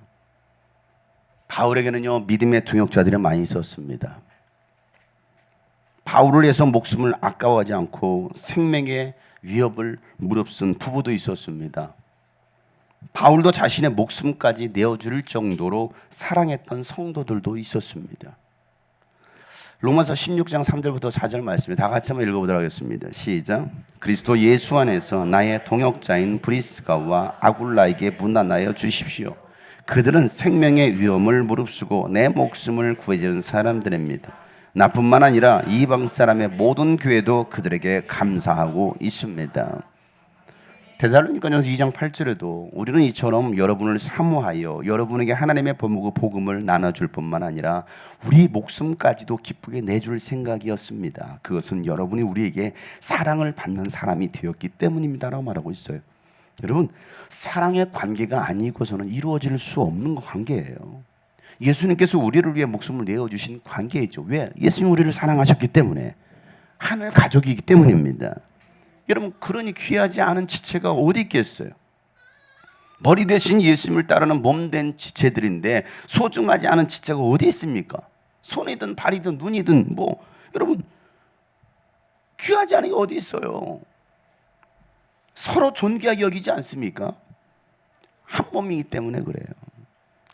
[SPEAKER 1] 바울에게는요 믿음의 동역자들이 많이 있었습니다. 바울을 위해서 목숨을 아까워하지 않고 생명의 위협을 무릅쓴 부부도 있었습니다. 바울도 자신의 목숨까지 내어줄 정도로 사랑했던 성도들도 있었습니다. 로마서 16장 3절부터 4절 말씀입니다. 다 같이 한번 읽어보도록 하겠습니다. 시작. 그리스도 예수 안에서 나의 동역자인 브리스가와 아굴라에게 문안하여 주십시오. 그들은 생명의 위험을 무릅쓰고 내 목숨을 구해준 사람들입니다. 나뿐만 아니라 이방 사람의 모든 교회도 그들에게 감사하고 있습니다. 데살로니가전서 2장 8절에도 우리는 이처럼 여러분을 사모하여 여러분에게 하나님의 복음을 나눠줄 뿐만 아니라 우리 목숨까지도 기쁘게 내줄 생각이었습니다. 그것은 여러분이 우리에게 사랑을 받는 사람이 되었기 때문입니다라고 말하고 있어요. 여러분, 사랑의 관계가 아니고서는 이루어질 수 없는 관계예요. 예수님께서 우리를 위해 목숨을 내어주신 관계이죠. 왜? 예수님 우리를 사랑하셨기 때문에, 하늘 가족이기 때문입니다. 여러분, 그러니 귀하지 않은 지체가 어디 있겠어요? 머리 대신 예수님을 따르는 몸된 지체들인데 소중하지 않은 지체가 어디 있습니까? 손이든 발이든 눈이든 여러분, 귀하지 않은 게 어디 있어요? 서로 존귀하게 여기지 않습니까? 한 몸이기 때문에 그래요.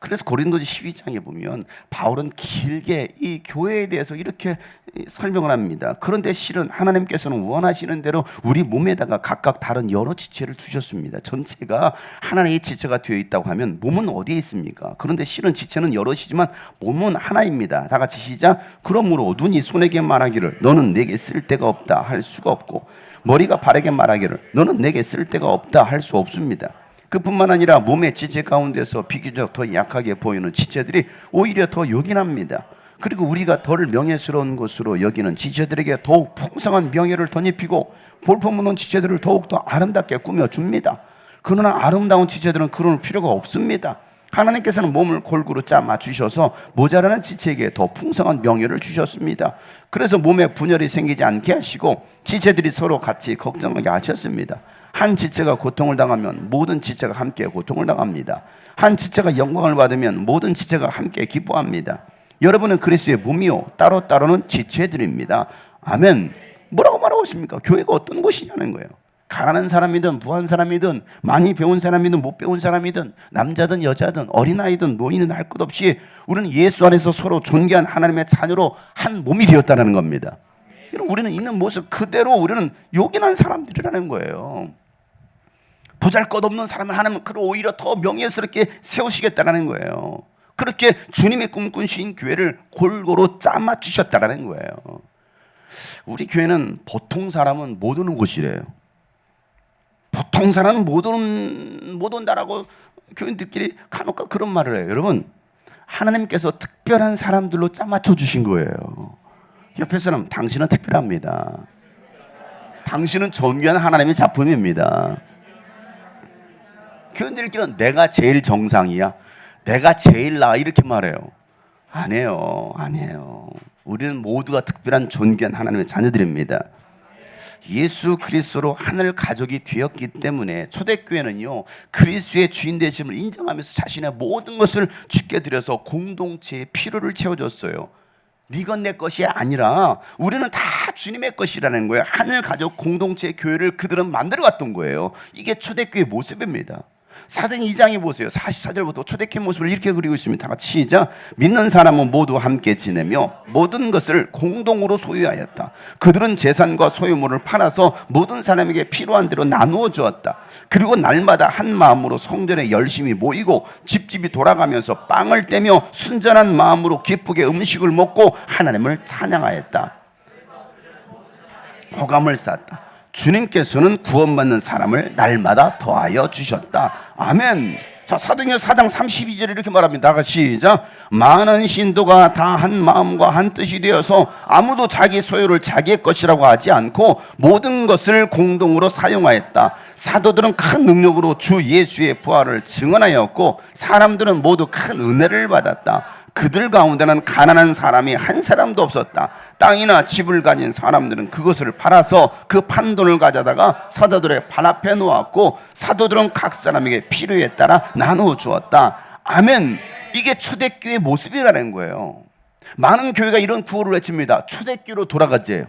[SPEAKER 1] 그래서 고린도서 12장에 보면 바울은 길게 이 교회에 대해서 이렇게 설명을 합니다. 그런데 실은 하나님께서는 원하시는 대로 우리 몸에다가 각각 다른 여러 지체를 주셨습니다. 전체가 하나의 지체가 되어 있다고 하면 몸은 어디에 있습니까? 그런데 실은 지체는 여럿이지만 몸은 하나입니다. 다 같이 시작. 그러므로 눈이 손에게 말하기를 너는 내게 쓸데가 없다 할 수가 없고, 머리가 발에게 말하기를 너는 내게 쓸데가 없다 할 수 없습니다. 그뿐만 아니라 몸의 지체 가운데서 비교적 더 약하게 보이는 지체들이 오히려 더 요긴합니다. 그리고 우리가 덜 명예스러운 것으로 여기는 지체들에게 더욱 풍성한 명예를 덧입히고 볼품없는 지체들을 더욱더 아름답게 꾸며줍니다. 그러나 아름다운 지체들은 그럴 필요가 없습니다. 하나님께서는 몸을 골고루 짜 맞추셔서 모자라는 지체에게 더 풍성한 명예를 주셨습니다. 그래서 몸에 분열이 생기지 않게 하시고 지체들이 서로 같이 걱정하게 하셨습니다. 한 지체가 고통을 당하면 모든 지체가 함께 고통을 당합니다. 한 지체가 영광을 받으면 모든 지체가 함께 기뻐합니다. 여러분은 그리스도의 몸이요 따로따로는 지체들입니다. 아멘. 뭐라고 말하고 있습니까? 교회가 어떤 곳이냐는 거예요. 가난한 사람이든 부한 사람이든 많이 배운 사람이든 못 배운 사람이든 남자든 여자든 어린아이든 노인은 할 것 없이 우리는 예수 안에서 서로 존귀한 하나님의 자녀로 한 몸이 되었다는 겁니다. 우리는 있는 모습 그대로 우리는 요긴한 사람들이라는 거예요. 보잘것없는 사람을 하나님은 오히려 더 명예스럽게 세우시겠다는 거예요. 그렇게 주님의 꿈꾸신 교회를 골고루 짜맞추셨다는 거예요. 우리 교회는 보통 사람은 못 오는 곳이래요. 보통 사람은 못 온다라고 교인들끼리 간혹 그런 말을 해요. 여러분, 하나님께서 특별한 사람들로 짜맞춰 주신 거예요. 옆에 사람, 당신은 특별합니다. 당신은 존귀한 하나님의 작품입니다. 교인들끼리는 내가 제일 정상이야, 내가 제일 나아 이렇게 말해요. 아니에요. 우리는 모두가 특별한 존귀한 하나님의 자녀들입니다. 예수 그리스도로 하늘 가족이 되었기 때문에 초대교회는요, 그리스도의 주인 되심을 인정하면서 자신의 모든 것을 주께 드려서 공동체의 필요를 채워줬어요. 네건 내 것이 아니라 우리는 다 주님의 것이라는 거예요. 하늘 가족 공동체의 교회를 그들은 만들어 갔던 거예요. 이게 초대교회 모습입니다. 사도행 2장에 보세요. 44절부터 초대교회 모습을 이렇게 그리고 있습니다. 다 같이 시작. 믿는 사람은 모두 함께 지내며 모든 것을 공동으로 소유하였다. 그들은 재산과 소유물을 팔아서 모든 사람에게 필요한 대로 나누어 주었다. 그리고 날마다 한 마음으로 성전에 열심히 모이고 집집이 돌아가면서 빵을 떼며 순전한 마음으로 기쁘게 음식을 먹고 하나님을 찬양하였다. 호감을 쌓았다. 주님께서는 구원받는 사람을 날마다 더하여 주셨다. 아멘. 자, 사도행전 4장 32절에 이렇게 말합니다. 다 같이 시작. 많은 신도가 다 한 마음과 한 뜻이 되어서 아무도 자기 소유를 자기의 것이라고 하지 않고 모든 것을 공동으로 사용하였다. 사도들은 큰 능력으로 주 예수의 부활을 증언하였고 사람들은 모두 큰 은혜를 받았다. 그들 가운데는 가난한 사람이 한 사람도 없었다. 땅이나 집을 가진 사람들은 그것을 팔아서 그 판돈을 가져다가 사도들의 발 앞에 놓았고 사도들은 각 사람에게 필요에 따라 나누어 주었다. 아멘. 이게 초대교회의 모습이라는 거예요. 많은 교회가 이런 구호를 외칩니다. 초대교회로 돌아가지예요.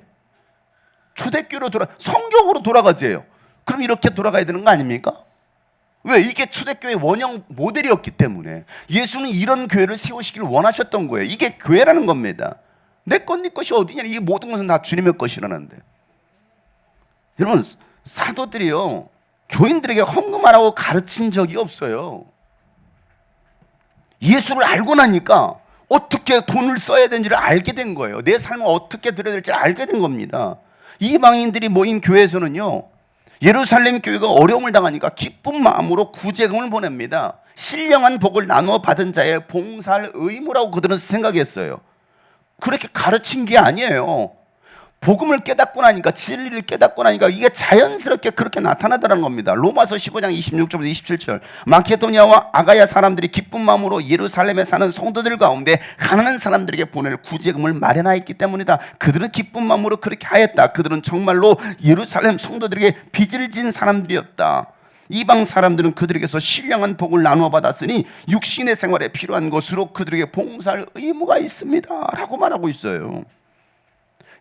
[SPEAKER 1] 초대교회로 성경으로 돌아가지예요. 그럼 이렇게 돌아가야 되는 거 아닙니까? 왜? 이게 초대교회의 원형 모델이었기 때문에 예수는 이런 교회를 세우시기를 원하셨던 거예요. 이게 교회라는 겁니다. 내 것, 네 것이 어디냐? 이게 모든 것은 다 주님의 것이라는데. 여러분, 사도들이요, 교인들에게 헌금하라고 가르친 적이 없어요. 예수를 알고 나니까 어떻게 돈을 써야 되는지를 알게 된 거예요. 내 삶을 어떻게 드려야 될지 알게 된 겁니다. 이방인들이 모인 교회에서는요, 예루살렘 교회가 어려움을 당하니까 기쁜 마음으로 구제금을 보냅니다. 신령한 복을 나누어 받은 자의 봉사할 의무라고 그들은 생각했어요. 그렇게 가르친 게 아니에요. 복음을 깨닫고 나니까, 진리를 깨닫고 나니까 이게 자연스럽게 그렇게 나타나더라는 겁니다. 로마서 15장 26절부터 27절, 마케도니아와 아가야 사람들이 기쁜 마음으로 예루살렘에 사는 성도들 가운데 가난한 사람들에게 보낼 구제금을 마련하였기 때문이다. 그들은 기쁜 마음으로 그렇게 하였다. 그들은 정말로 예루살렘 성도들에게 빚을 진 사람들이었다. 이방 사람들은 그들에게서 신령한 복을 나누어 받았으니 육신의 생활에 필요한 것으로 그들에게 봉사할 의무가 있습니다 라고 말하고 있어요.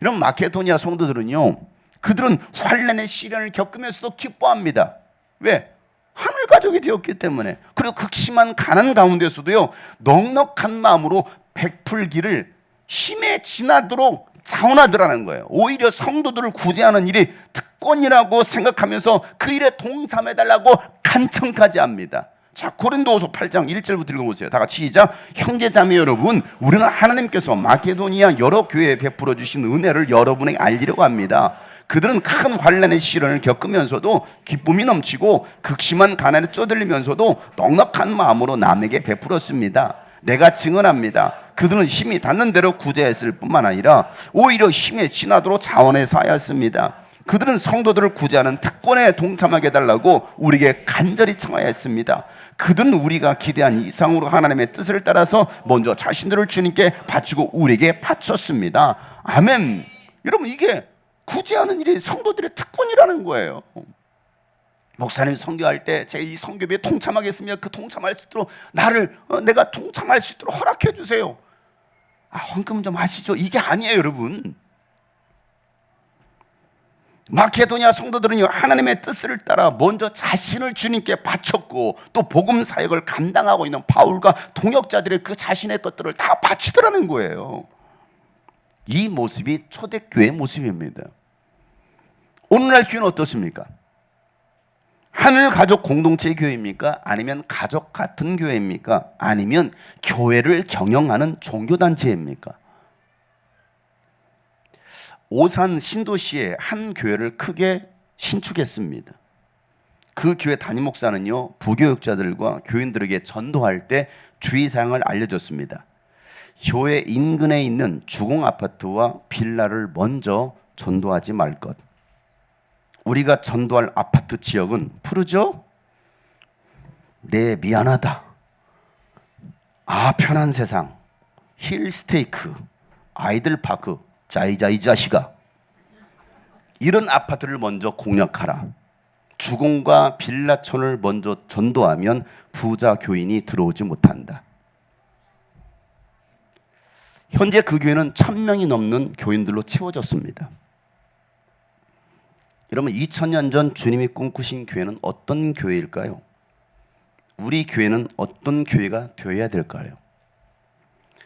[SPEAKER 1] 이런 마케도니아 성도들은요, 그들은 환난의 시련을 겪으면서도 기뻐합니다. 왜? 하늘 가족이 되었기 때문에. 그리고 극심한 가난 가운데서도요, 넉넉한 마음으로 베풀기를 힘에 지나도록 자원하더라는 거예요. 오히려 성도들을 구제하는 일이 특권이라고 생각하면서 그 일에 동참해달라고 간청까지 합니다. 자, 고린도후서 8장 1절부터 읽어보세요. 다 같이 시작. 형제자매 여러분, 우리는 하나님께서 마케도니아 여러 교회에 베풀어 주신 은혜를 여러분에게 알리려고 합니다. 그들은 큰 환난의 시련을 겪으면서도 기쁨이 넘치고 극심한 가난에 쪼들리면서도 넉넉한 마음으로 남에게 베풀었습니다. 내가 증언합니다. 그들은 힘이 닿는 대로 구제했을 뿐만 아니라 오히려 힘에 지나도록 자원해서 하였습니다. 그들은 성도들을 구제하는 특권에 동참하게 해달라고 우리에게 간절히 청하였습니다. 그들은 우리가 기대한 이상으로 하나님의 뜻을 따라서 먼저 자신들을 주님께 바치고 우리에게 바쳤습니다. 아멘. 여러분, 이게 구제하는 일이 성도들의 특권이라는 거예요. 목사님 선교할 때 제 이 선교비에 동참하겠습니다. 그 동참할 수 있도록 내가 동참할 수 있도록 허락해 주세요. 헌금 좀 하시죠. 이게 아니에요, 여러분. 마케도니아 성도들은요, 하나님의 뜻을 따라 먼저 자신을 주님께 바쳤고 또 복음 사역을 감당하고 있는 바울과 동역자들의 그 자신의 것들을 다 바치더라는 거예요. 이 모습이 초대교회의 모습입니다. 오늘날 교회는 어떻습니까? 하늘 가족 공동체 교회입니까? 아니면 가족 같은 교회입니까? 아니면 교회를 경영하는 종교단체입니까? 오산 신도시의 한 교회를 크게 신축했습니다. 그 교회 담임 목사는요, 부교육자들과 교인들에게 전도할 때 주의사항을 알려줬습니다. 교회 인근에 있는 주공 아파트와 빌라를 먼저 전도하지 말 것. 우리가 전도할 아파트 지역은 푸르죠? 네, 미안하다. 편한 세상, 힐스테이크, 아이들파크, 자이자 이 자식아, 이런 아파트를 먼저 공략하라. 주공과 빌라촌을 먼저 전도하면 부자 교인이 들어오지 못한다. 현재 그 교회는 1000명이 넘는 교인들로 채워졌습니다. 여러분, 2000년 전 주님이 꿈꾸신 교회는 어떤 교회일까요? 우리 교회는 어떤 교회가 되어야 될까요?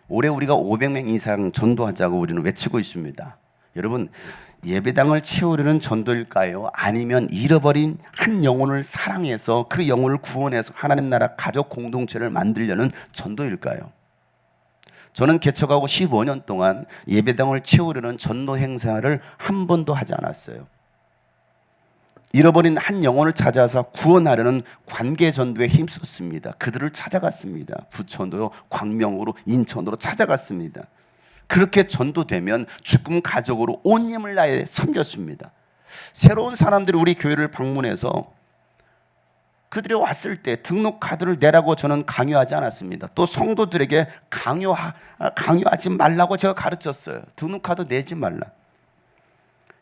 [SPEAKER 1] 올해 우리가 500명 이상 전도하자고 우리는 외치고 있습니다. 여러분, 예배당을 채우려는 전도일까요? 아니면 잃어버린 한 영혼을 사랑해서 그 영혼을 구원해서 하나님 나라 가족 공동체를 만들려는 전도일까요? 저는 개척하고 15년 동안 예배당을 채우려는 전도 행사를 한 번도 하지 않았어요. 잃어버린 한 영혼을 찾아서 구원하려는 관계 전도에 힘썼습니다. 그들을 찾아갔습니다. 부천으로, 광명으로, 인천으로 찾아갔습니다. 그렇게 전도되면 죽음 가족으로 온 힘을 다해 섬겼습니다. 새로운 사람들이 우리 교회를 방문해서 그들이 왔을 때 등록 카드를 내라고 저는 강요하지 않았습니다. 또 성도들에게 강요하지 말라고 제가 가르쳤어요. 등록 카드 내지 말라.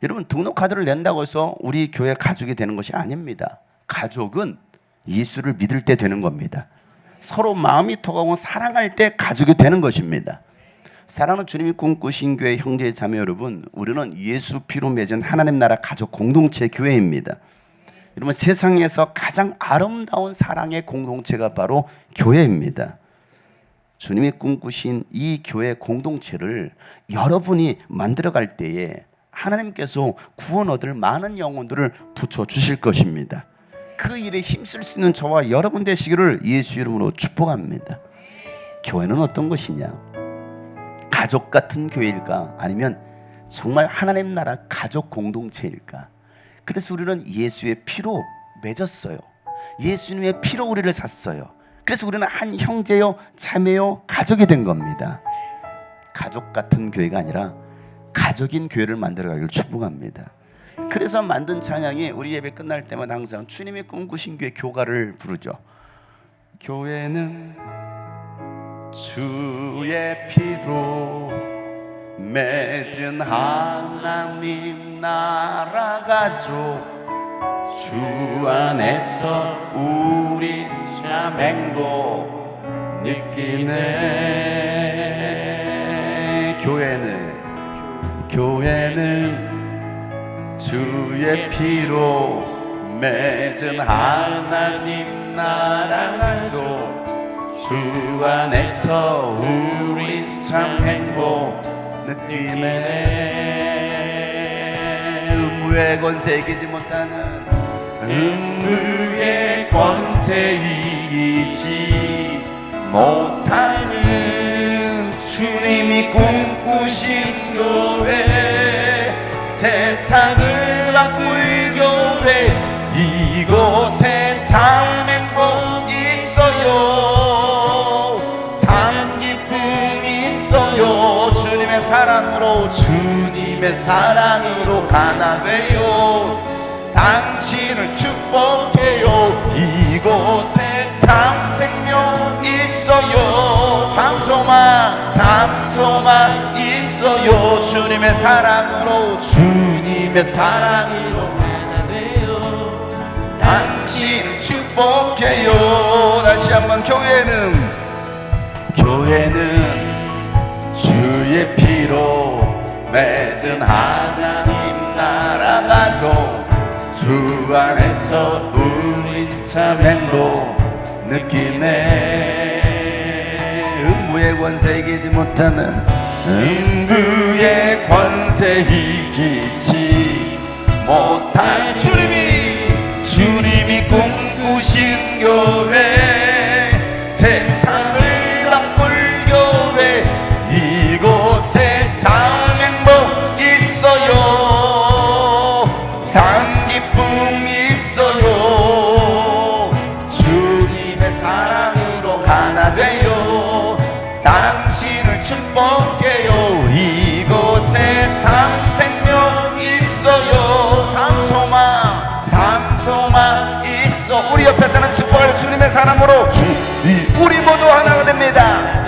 [SPEAKER 1] 여러분, 등록 카드를 낸다고 해서 우리 교회 가족이 되는 것이 아닙니다. 가족은 예수를 믿을 때 되는 겁니다. 서로 마음이 통하고 사랑할 때 가족이 되는 것입니다. 사랑하는 주님이 꿈꾸신 교회 형제 자매 여러분, 우리는 예수 피로 맺은 하나님 나라 가족 공동체 교회입니다. 여러분, 세상에서 가장 아름다운 사랑의 공동체가 바로 교회입니다. 주님이 꿈꾸신 이 교회 공동체를 여러분이 만들어갈 때에 하나님께서 구원 얻을 많은 영혼들을 붙여주실 것입니다. 그 일에 힘쓸 수 있는 저와 여러분 되시기를 예수 이름으로 축복합니다. 교회는 어떤 것이냐? 가족 같은 교회일까? 아니면 정말 하나님 나라 가족 공동체일까? 그래서 우리는 예수의 피로 맺었어요. 예수님의 피로 우리를 샀어요. 그래서 우리는 한 형제요, 자매요, 가족이 된 겁니다. 가족 같은 교회가 아니라 가족인 교회를 만들어가기를 축복합니다. 그래서 만든 찬양이 우리 예배 끝날 때마다 항상 주님이 꿈꾸신 교회 교가를 부르죠. 교회는 주의 피로 맺은 하나님 나라 가족, 주 안에서 우리 참 행복 느끼네. 교회는 주의 피로 맺은 하나님 나라 가족, 주 안에서 우리 참 행복 느끼네. 음부의 권세 이기지 못하는, 음부의 권세 이기지 못하는 주님이 꿈꾸신 교회, 세상을 바꿀 교회, 이곳에 참 행복 있어요. 참 기쁨 있어요. 주님의 사랑으로 가나돼요. 당신을 축복해요. 이곳에 참 생명 있어요. 참 소망 있어요. 주님의 사랑으로 가나돼요. 당신을 축복해요. 다시 한번 교회는 주의 피로 맺은 하나님 나라 가족, 주 안에서 우린 참 행복 느끼네. 음부의 권세 이기지 못하는, 음부의 권세 이기지 못한 주님이 꿈꾸신 교회, 세상을 바꿀 교회, 이곳에 참 행복 있어요. 참 기쁨 있어요. 주님의 사랑으로 가나돼요. 당신을 축복해요. 이곳에 참 생명 있어요. 참 소망 있어. 우리 옆에서는 축복할 주님의 사랑으로 우리 모두 하나가 됩니다.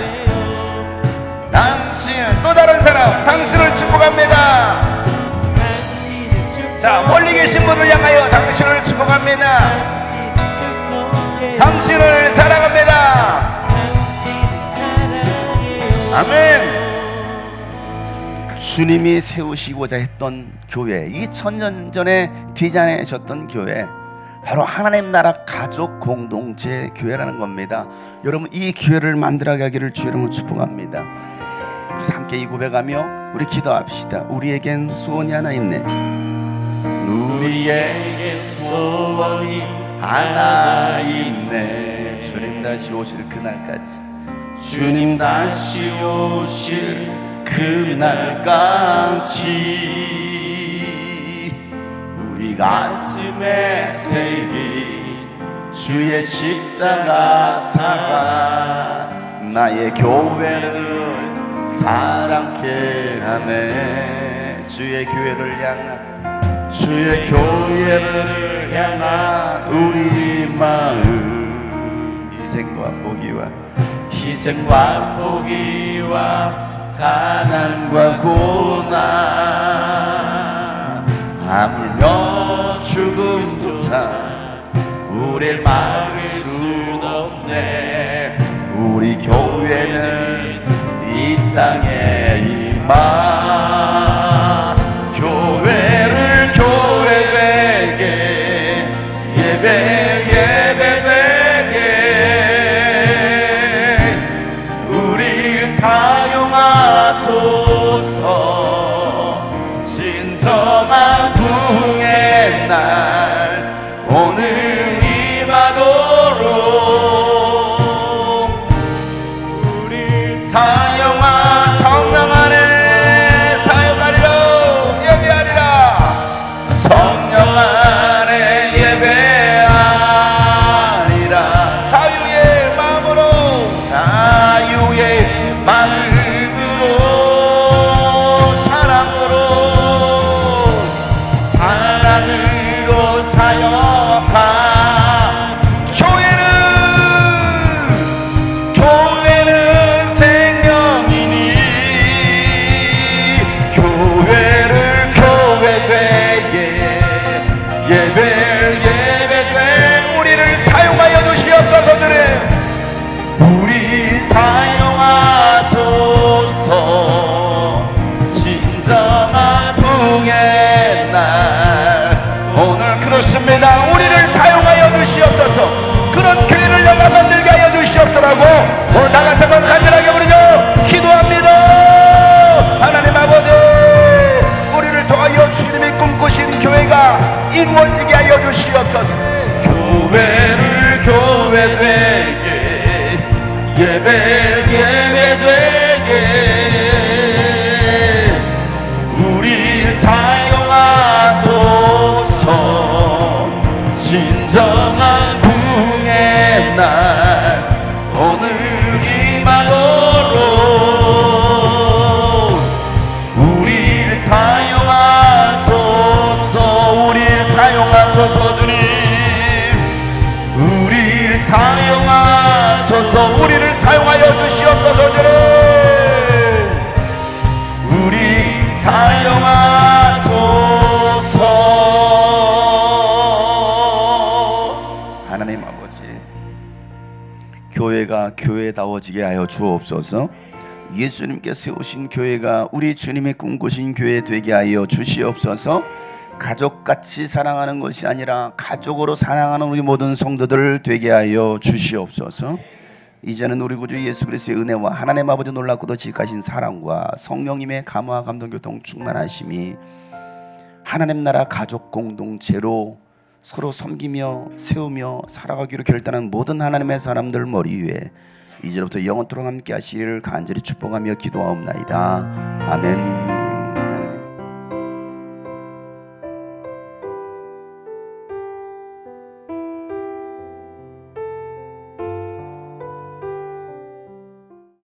[SPEAKER 1] 당신은 또 다른 사람, 당신을 축복합니다. 자, 멀리 계신 분을 향하여 당신을 축복합니다. 당신을 사랑합니다. 아멘. 주님이 세우시고자 했던 교회, 2000년 전에 디자인하셨던 교회, 바로 하나님 나라 가족 공동체 교회라는 겁니다. 여러분, 이 교회를 만들어가기를 주 이름으로 축복합니다. 그래서 함께 이 고백하며 우리 기도합시다. 우리에겐 소원이 하나 있네. 우리에겐 소원이 하나 있네. 주님 다시 오실 그날까지, 주님 다시 오실 그날까지 우리 가슴에 새긴 주의 십자가 사가 나의 교회를 사랑케 하네. 주의 교회를 향한 우리 마음, 희생과 포기와 가난과 고난, 하물며 죽음조차 우릴 막을 수 없네. 우리 교회는 이 땅에 임하. 교회를 교회되게, 예배되게 우릴 사용하소서. 진정한 부흥의 날 오늘 임하도록 우릴 사용하. 성령 우리를 사용하소서. 진정한 부흥의 날 오늘 임하도록 우리를 사용하소서. 우리를 사용하소서. 주님 우리를 사용하소서. 우리를 사용하여 주시옵소서. 주님 우리 사용하소서. 하나님 아버지, 교회가 교회다워지게 하여 주옵소서. 예수님께 세우신 교회가 우리 주님의 꿈꾸신 교회 되게 하여 주시옵소서. 가족같이 사랑하는 것이 아니라 가족으로 사랑하는 우리 모든 성도들 되게 하여 주시옵소서. 이제는 우리 구주 예수 그리스도의 은혜와 하나님 아버지 놀랍고도 지극하신 사랑과 성령님의 감화 감동 교통 충만하심이 하나님 나라 가족 공동체로 서로 섬기며 세우며 살아가기로 결단한 모든 하나님의 사람들 머리 위에 이제부터 영원토록 함께 하시기를 간절히 축복하며 기도하옵나이다. 아멘.